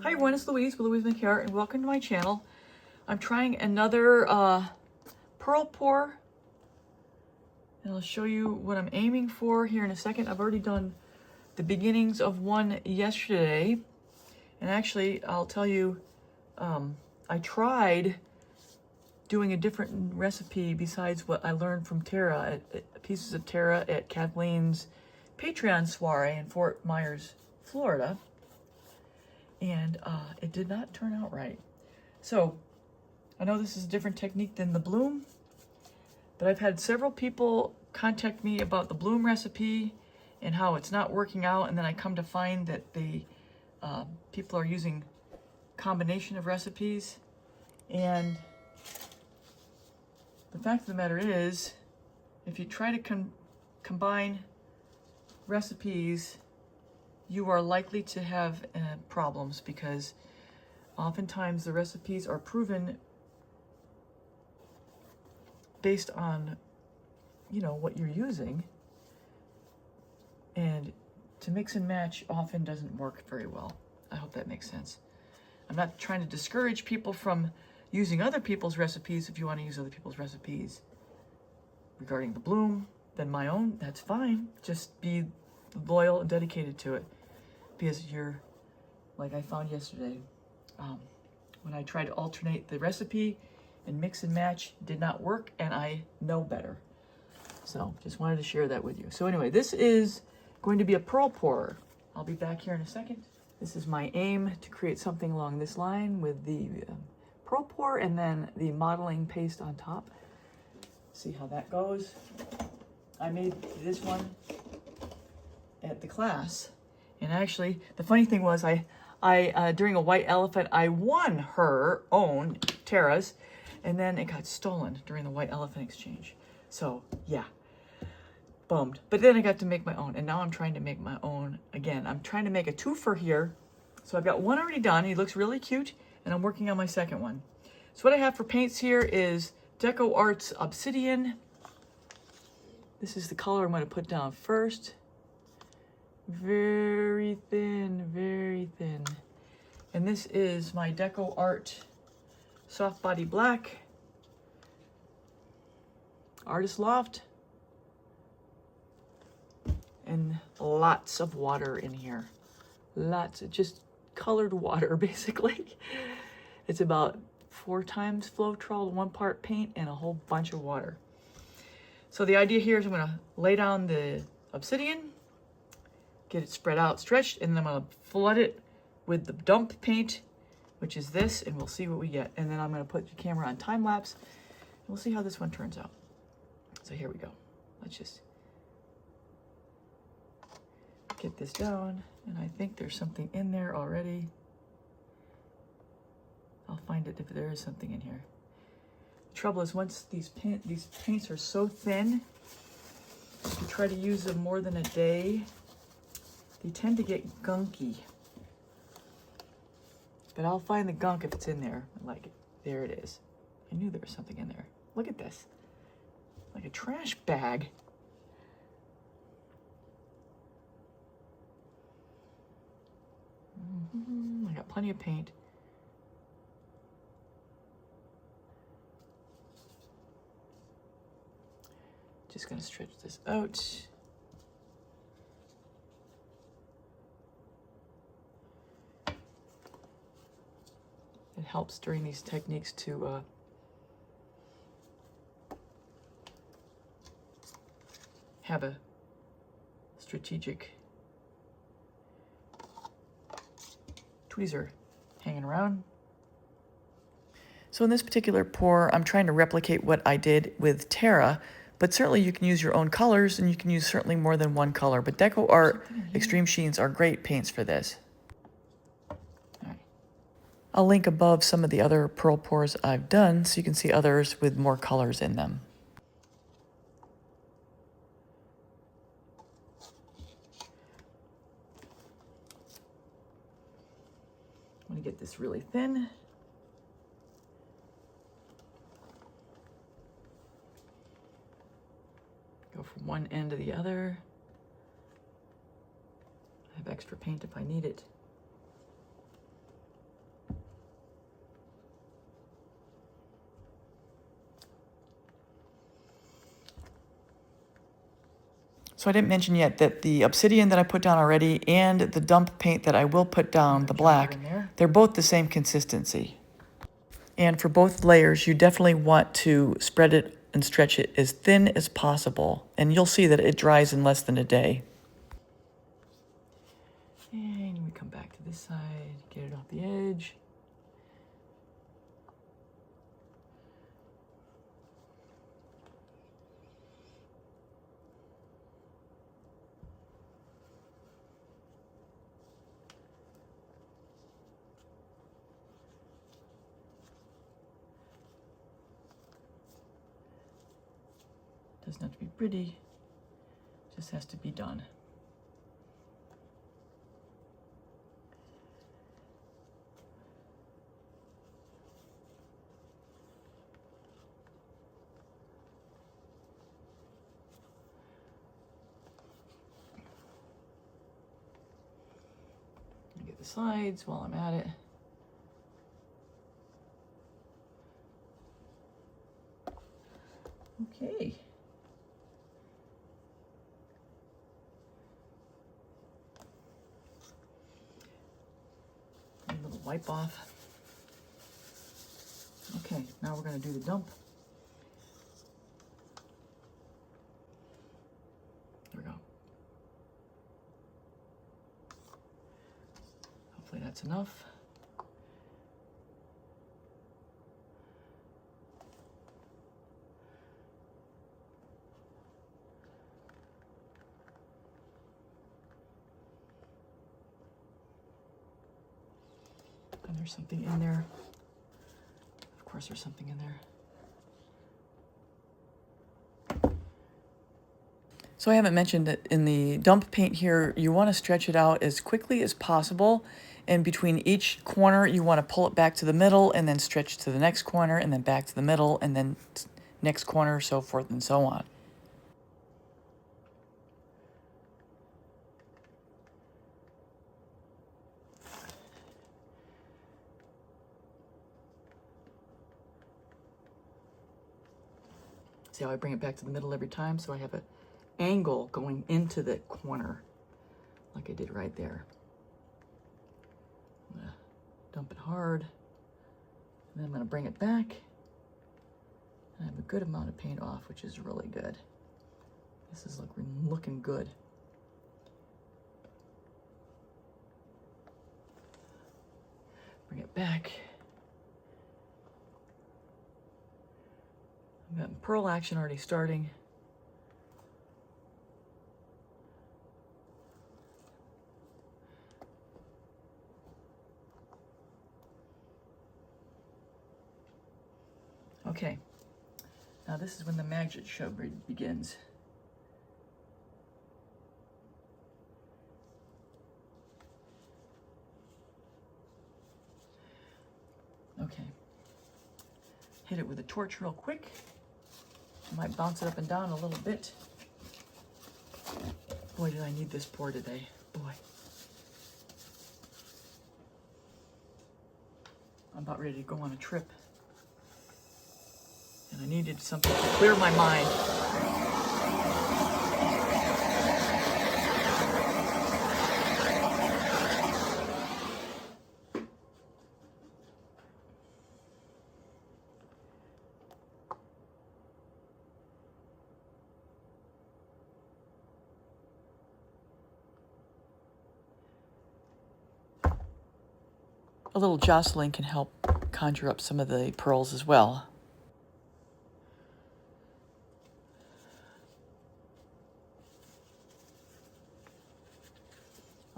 Hi everyone, it's Louise with louisemckayart and welcome to my channel. I'm trying another pearlpour and I'll show you what I'm aiming for here in a second. I've already done the beginnings of one yesterday, and actually I'll tell you, I tried doing a different recipe besides what I learned from Tara at Pieces of Tara at Kathleen's Patreon soiree in Fort Myers, Florida. And it did not turn out right. So I know this is a different technique than the bloom, but I've had several people contact me about the bloom recipe and how it's not working out, and then I come to find that the people are using combination of recipes. And the fact of the matter is, if you try to combine recipes, you are likely to have problems, because oftentimes the recipes are proven based on, you know, what you're using, and to mix and match often doesn't work very well. I hope that makes sense. I'm not trying to discourage people from using other people's recipes. If you want to use other people's recipes regarding the bloom than my own, that's fine. Just be loyal and dedicated to it. Because you're, like I found yesterday, when I tried to alternate the recipe and mix and match, did not work, and I know better. So just wanted to share that with you. So anyway, this is going to be a pearl pourer. I'll be back here in a second. This is my aim, to create something along this line with the pearl pour and then the modeling paste on top. See how that goes. I made this one at the class. And actually, the funny thing was, I during a white elephant, I won her own, Tara's, and then it got stolen during the white elephant exchange. So yeah, bummed. But then I got to make my own, and now I'm trying to make my own again. I'm trying to make a twofer here. So I've got one already done. He looks really cute, and I'm working on my second one. So what I have for paints here is DecoArt's Obsidian. This is the color I'm going to put down first. Very thin, very thin. And this is my DecoArt Soft Body Black, Artist Loft, and lots of water in here. Lots of just colored water, basically. It's about 4 times Floetrol, 1 part paint, and a whole bunch of water. So the idea here is I'm gonna lay down the obsidian, get it spread out, stretched, and then I'm gonna flood it with the dump paint, which is this, and we'll see what we get. And then I'm gonna put the camera on time-lapse, and we'll see how this one turns out. So here we go. Let's just get this down, and I think there's something in there already. I'll find it if there is something in here. The trouble is, once these paints are so thin, if you try to use them more than a day, they tend to get gunky. But I'll find the gunk if it's in there. I like it. There it is. I knew there was something in there. Look at this. Like a trash bag. I got plenty of paint. Just gonna stretch this out. It helps during these techniques to have a strategic tweezer hanging around. So in this particular pour, I'm trying to replicate what I did with Tara, but certainly you can use your own colors, and you can use certainly more than one color. But DecoArt Extreme Sheens are great paints for this. I'll link above some of the other pearl pours I've done so you can see others with more colors in them. I'm going to get this really thin. Go from one end to the other. I have extra paint if I need it. So I didn't mention yet that the obsidian that I put down already and the dump paint that I will put down, the black, they're both the same consistency. And for both layers, you definitely want to spread it and stretch it as thin as possible. And you'll see that it dries in less than a day. And we come back to this side, get it off the edge. Doesn't have to be pretty, just has to be done. Get the sides while I'm at it. Okay. A little wipe off. Okay, now we're going to do the dump. There we go. Hopefully that's enough. And there's something in there. Of course there's something in there. So I haven't mentioned that in the dump paint here, you want to stretch it out as quickly as possible. And between each corner, you want to pull it back to the middle and then stretch to the next corner and then back to the middle and then next corner, so forth and so on. See how I bring it back to the middle every time? So I have an angle going into the corner, like I did right there. I'm gonna dump it hard, and then I'm gonna bring it back, and I have a good amount of paint off, which is really good. This is looking good. Bring it back. I've got pearl action already starting. Okay, now this is when the magic show begins. Okay, hit it with a torch real quick. I might bounce it up and down a little bit. Boy, did I need this pour today. Boy. I'm about ready to go on a trip. And I needed something to clear my mind. A little jostling can help conjure up some of the pearls as well.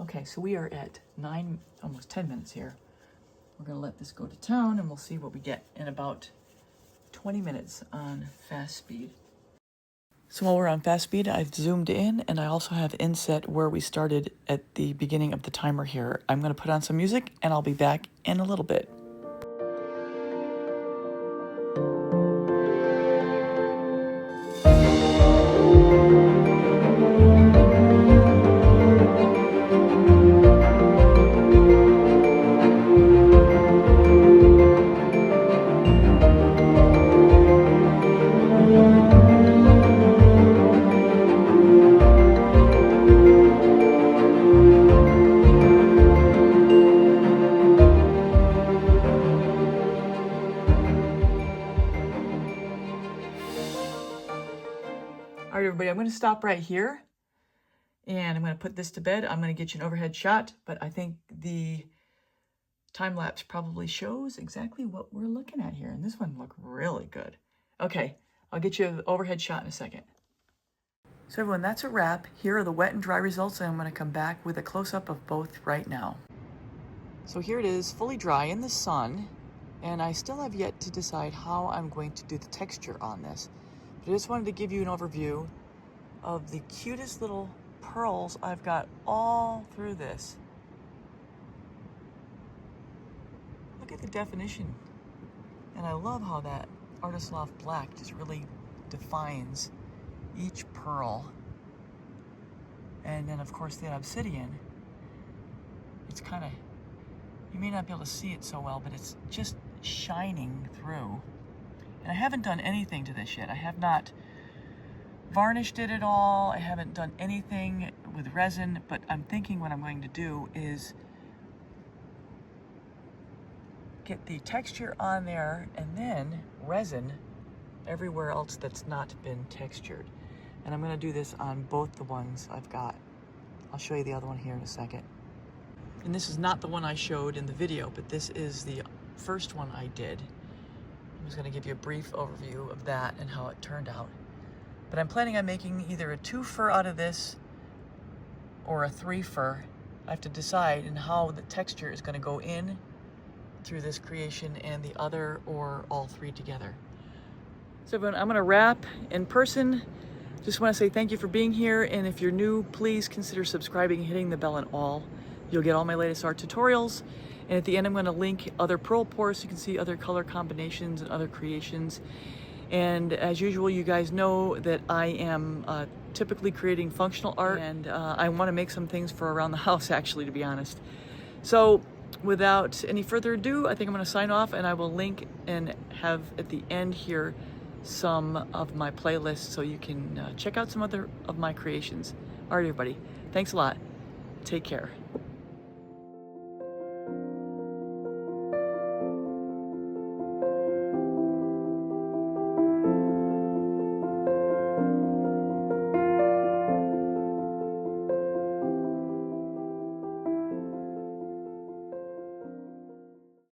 Okay, so we are at almost 10 minutes here. We're gonna let this go to town and we'll see what we get in about 20 minutes on fast speed. So while we're on fast speed, I've zoomed in and I also have inset where we started at the beginning of the timer here. I'm gonna put on some music and I'll be back in a little bit. everybody, I'm going to stop right here. And I'm going to put this to bed. I'm going to get you an overhead shot, but I think the time-lapse probably shows exactly what we're looking at here. And this one looked really good. Okay, I'll get you an overhead shot in a second. So everyone, that's a wrap. Here are the wet and dry results, and I'm going to come back with a close-up of both right now. So here it is, fully dry in the sun, and I still have yet to decide how I'm going to do the texture on this. But I just wanted to give you an overview of the cutest little pearls I've got all through this. Look at the definition. And I love how that Artist Loft Black just really defines each pearl. And then of course the obsidian, it's kind of, you may not be able to see it so well, but it's just shining through. And I haven't done anything to this yet. I have not varnished it at all. I haven't done anything with resin, but I'm thinking what I'm going to do is get the texture on there and then resin everywhere else that's not been textured. And I'm going to do this on both the ones I've got. I'll show you the other one here in a second. And this is not the one I showed in the video, but this is the first one I did. I'm just going to give you a brief overview of that and how it turned out. But I'm planning on making either a 2 fur out of this or a 3 fur. I have to decide in how the texture is going to go in through this creation and the other, or all 3 together. So everyone, I'm going to wrap in person. Just want to say thank you for being here, and if you're new, please consider subscribing and hitting the bell and all. You'll get all my latest art tutorials, and at the end I'm going to link other pearlpours so you can see other color combinations and other creations. And as usual, you guys know that I am typically creating functional art, and I want to make some things for around the house, actually, to be honest. So without any further ado, I think I'm going to sign off, and I will link and have at the end here some of my playlists so you can check out some other of my creations. All right, everybody. Thanks a lot. Take care.